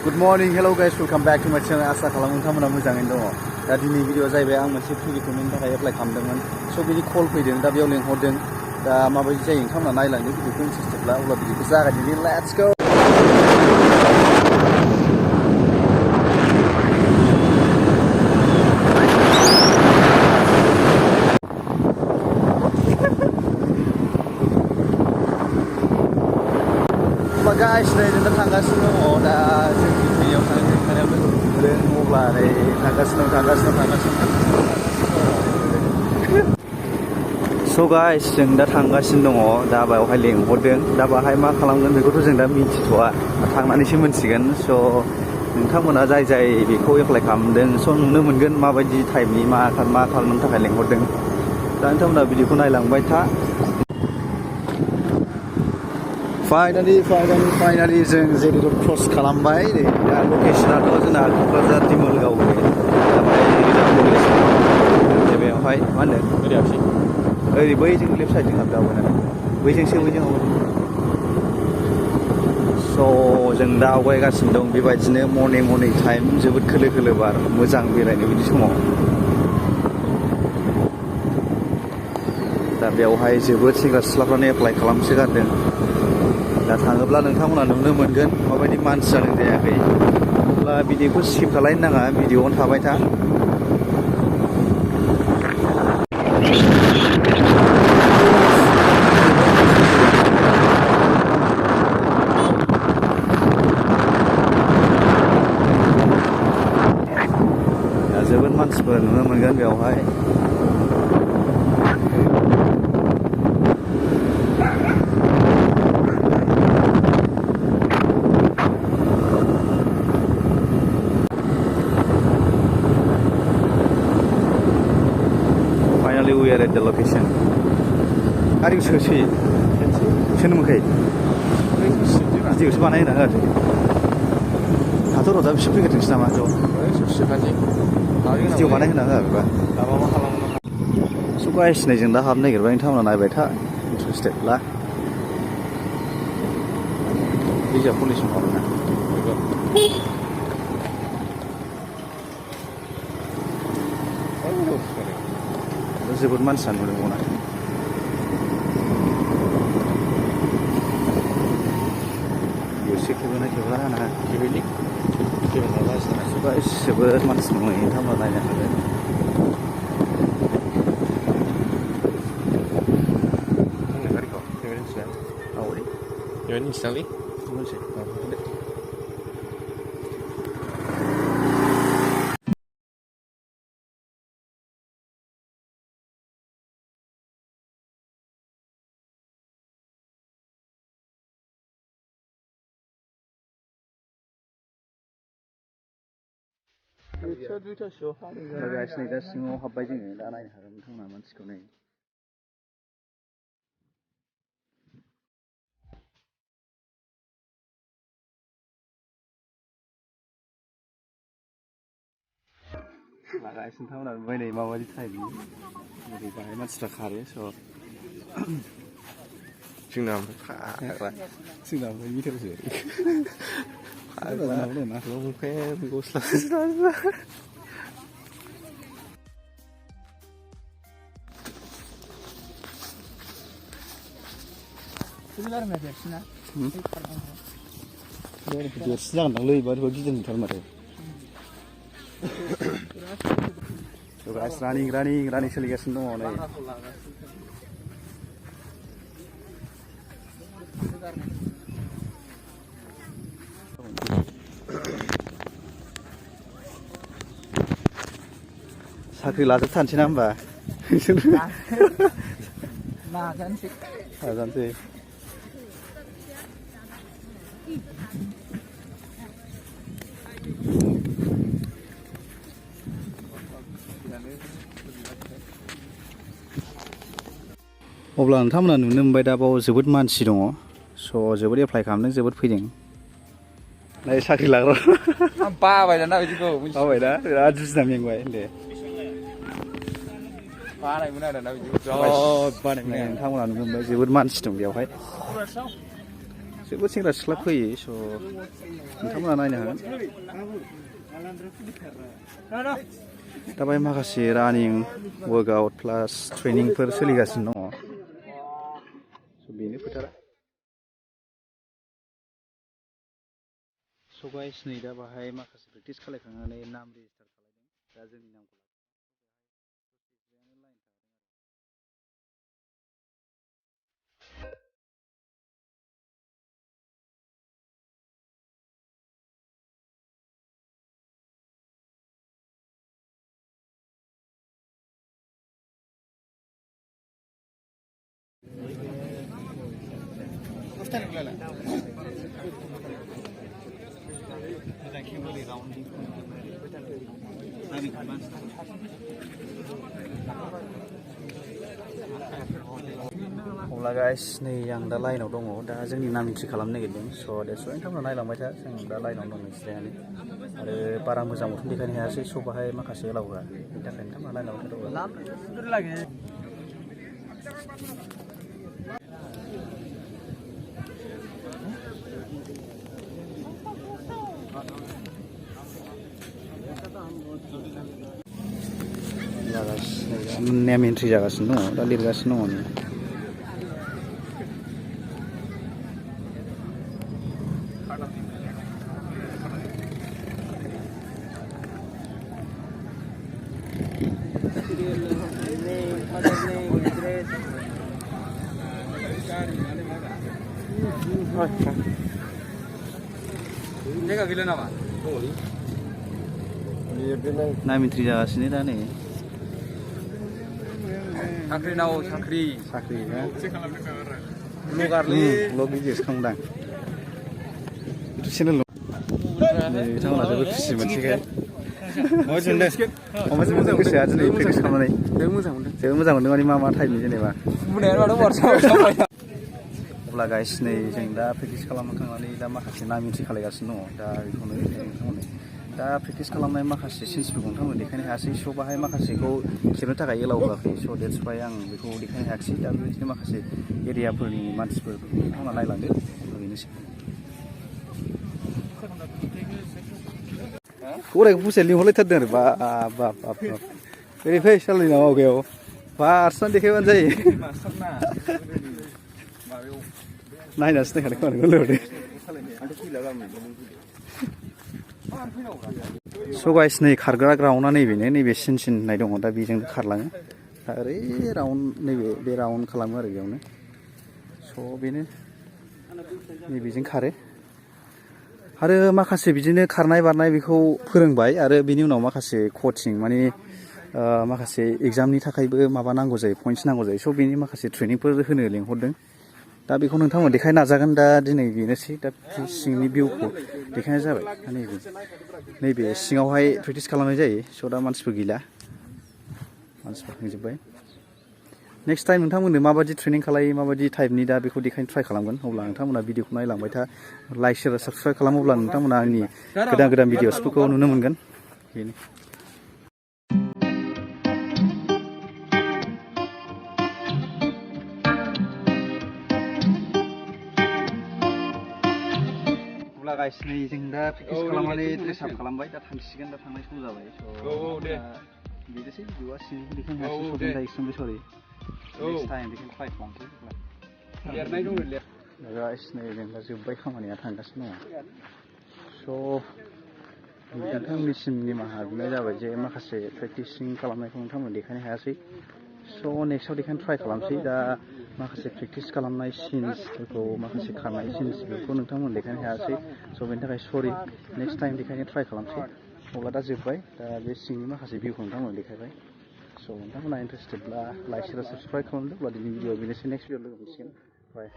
Good morning, hello guys, welcome back to my channel. आसा खालामो नोंथांमोना मोजाङैनो दङ। दा दिनै भिडिअ जाहैबाय आं मोनसे रिक्रुटमेन्टनि थाखाय एप्लाइ खालामदोंमोन। स' बिनि कल फैदों, दा बेयाव लेंहरदों। दा माबायदि जायो नोंथांमोना नायलांदो भिडिअखौ इन्टारेस्टेडब्ला अब्ला भिडिअखौ जागायदिनि। Let's go. Guys, नै जों दा थांगासिनो दङ। दा जोंनि जायगायाव थांनायाव लोगो अब्ला नै थांगासिनो स' गाइस जों दा थांगासिनो दङ। दा बेवहाय लेंहरदों। दा बाहाय मा खालामगोन बेखौथ' जों दा मिन्थिथ'वा, थांनानैसो मिन्थिगोन। स' नोंथांमोना जाय बेखौ एप्लाइ खालामदों स' नुनो मोनगोन माबायदि टाइपनि मा खालामनो थाखाय लेंहरदों। दा नोंथांमोना भिडिअखौ नायलांबाय था। फाइनालि जों जेरै क्रस खालामबाय। दा लकेसनाथ' जोंना क'क्राझार दिमोलगाव बेवहाय मा होनदों ओरै बैजों लेफ्ट साइडजों हाबदावबाय बैजोंसो स' जों दा आवगायगासिनो दं। बेबायदिनो मर्निं टाइम जोबोद खोलो बार, मोजां बेरायनो बिदि समाव। दा बेवहाय जोबोद सेंग्रा सिख्लाफ्रानो एप्लाइ खालामसोगारदों। दा थाङोब्ला नोंथांमोना नुनो मोनगोन माबायदि मानसि जादों जायाखै। अब्ला भिडिअखौ स्किप खालायनो नाङा, भिडिअआवनो थाबाय था। दा जोबोद मानसिफोर नुनो मोनगोन बेवहाय। We are at the location. Are you sure? Sino mo kay? Hindi ko siya na agad. Ato ro dapat siya pigat ng sama jo. Hindi ko panay na agad ba? So guys, na jeng dah ham na girba yung tama na naibay ta. Interested la. Bisa police mo na. जोबोद मानसि नुदों गना जोबोद मानसि नुयो नोंथांमोना नायनो हागोन। दुइटा सोआव हाबगासिनो दा सिङाव हाबबाय जोङो। दा नायनो हागोन नोंथांमोना मानसिखौ नै। लागासिनो नोंथांमोना नुबाय नै माबायदि टाइपनि ओरै बाहाय मानसिफ्रा खारो। स' जोंना ओमफ्राय मिटारसो गस्ला देरसिन जागोनदांलै बारिखौ गिदिर नुथार माथो। रानिं सोलिगासिनो दङ नै। साख्रि लाजोबथारनोसै ना होमबा? नाजानोसै। अब्ला नोंथांमोना नुनो मोनबाय दा बाव जोबोद मानसि दङ। स' जोबोद एप्लाइ खालामदों, जोबोद फैदों। नै साख्रि लाग्रा बाबाय दाना बिदिखौ बाबायना बिराद जुजिना मेंबाय दे। बानायमोन आरो ना बिदिखौ बानायमोन। नोंथांमोना नुनो मोनबाय जोबोद मानसि दं बेवहाय। जोबोद सेंग्रा सिख्ला फैयो स' नोंथांमोना नायनो हागोन दा बाहाय माखासे रानिं वर्कआउट प्लास ट्रेनिंफोर सोलिगासिनो दङ स' बेनो फोथारा स' गाइस नै दा बाहाय माखासे प्रेक्टिस खालायखांनानै नाम रेजिस्टार खालायदों दा जोंनि नामखौ अब्ला गाइस नै आं दा लाइनाव दङ दा जोंनि नाम एन्ट्रि खालामनो नागिरदों स' देट्स वाइ नोंथांमोना नायलांबाय था जों दा लाइनाव दङ जिरायनानै आरो बारा मोजां मोथन देखायनो हायासै स' बाहाय माखासे एलाव होआ बेनि थाखाय नोंथांमोना लाइनाव थाथ'बाय नेम एन्ट्रि जागासिनो दङ दा लिरगासिनो दङ नाम एन्ट्रि जागासिनो दा नै साख्रि नांगौ साख्रि साख्रि ना ब्लग भिडिअ'सो खालामदां इउटुब चेनेल बिथांमोना जोबोद खुसि मोनसेखाय मोजां गोसोआ दिनै प्रेक्टिस खालामनानै जोबोद मोजां मोनदों माने मा टाइपनि जेनेबा अब्ला गाइस नै जों दा प्रेक्टिस खालामखांनानै दा माखासे नाम एन्ट्रि खालायगासिनो दङ दा बेखौनो दा प्रेक्टिस खालामनाय माखासे सिन्सफोरखौ नोंथांमोन देखायनो हायासै स' बाहाय माखासेखौ खेबनो थाखाय एलाव होआखै स' देट्स वाइ आं बेखौ देखायनो हायाखिसै दा बेबायदिनो माखासे एरियाफोरनि मानसिफोर नोंथांमोना नायलांदो बेनोसै गरायखौ फुसाय लिंहरलायथारदों आरो बाब ओरै फै सालायना आवगायाव फार्स्टआनो देखायबानो जायो नायनासो नायखादों खोमा नोंखौ लोगो स' गाइस नै खारग्रा ग्राउन्डआ नैबेनो नैबे सिन होननाय दङ दा बेजों खारलाङो दा ओरै राउन्ड नैबे बे राउन्ड खालामो आरो बेयावनो स' बेनो नैबेजों खारो आरो माखासे बिदिनो खारनाय बारनाय बेखौ फोरोंबाय आरो बिनि उनाव माखासे कचिं माने माखासे एग्जामनि थाखायबो माबा नांगौ जायो पइन्ट्स नांगौ जायो स' बेनि माखासे ट्रेनिंफोर होनो लेंहरदों दा बेखौ नोंथांमोन देखायनो नाजागोन दा दिनै बेनोसै दा सिंनि भिउखौ देखायनाय जाबाय नैबे सिङावहाय प्रेक्टिस खालामनाय जायो स' दा मानसिफोर गैला मानसिफोर थांजोब्बाय नेक्स्ट टाइम नोंथांमोननो माबायदि ट्रेनिं खालायो माबायदि टाइपनि दा बेखौ देखायनो ट्राइ खालामगोन अब्ला नोंथांमोना भिडिअखौ नायलांबाय था लाइक शेयार साबस्क्राइब खालामोब्ला नोंथांमोना आंनि गोदान भिडिअसफोरखौ नुनो मोनगोन बेनो गाइस नै जों दा प्रेक्टिस खालामनानै ड्रेस आप खालामबाय दा थांसिगोन दा थांनाय सम जाबाय स' बेनोसै भिडिअआ सिंनिखौ देखायनो हायासै स' बेनि थाखाय सरि नेक्स्ट टाइम बेखौ ट्राइ खालामसै लिरनाय दङ गाइस नै जों दा जोब्बाय खामानिया थांगासिनो दङ स' नोंथांनिसिम निमाहा बिनाय जाबाय जे माखासे प्रेक्टिसिं खालामनायखौ नोंथांमोन देखायनो हायासै स' नेक्स्टआव देखायनो ट्राइ खालामसै दा माखासे प्रेक्टिस खालामनाय सिन्सफोरखौ माखासे खारनाय सिन्स बेफोरखौ नोंथांमोन देखायनो हायासै स' बेनि थाखाय सरि नेक्स्ट टाइम देखायनो ट्राइ खालामसै अब्ला दा जोब्बाय दा बे सिंनि माखासे भिउखौ नोंथांमोन देखायबाय स' नोंथांमोना इन्टारेस्टेडब्ला लाइक शेयार साबस्क्राइब खालामदो अब्ला दिनै भिडिअ बेनोसै नेक्स्ट भिडिअ लोगो मोनसिगोन बाय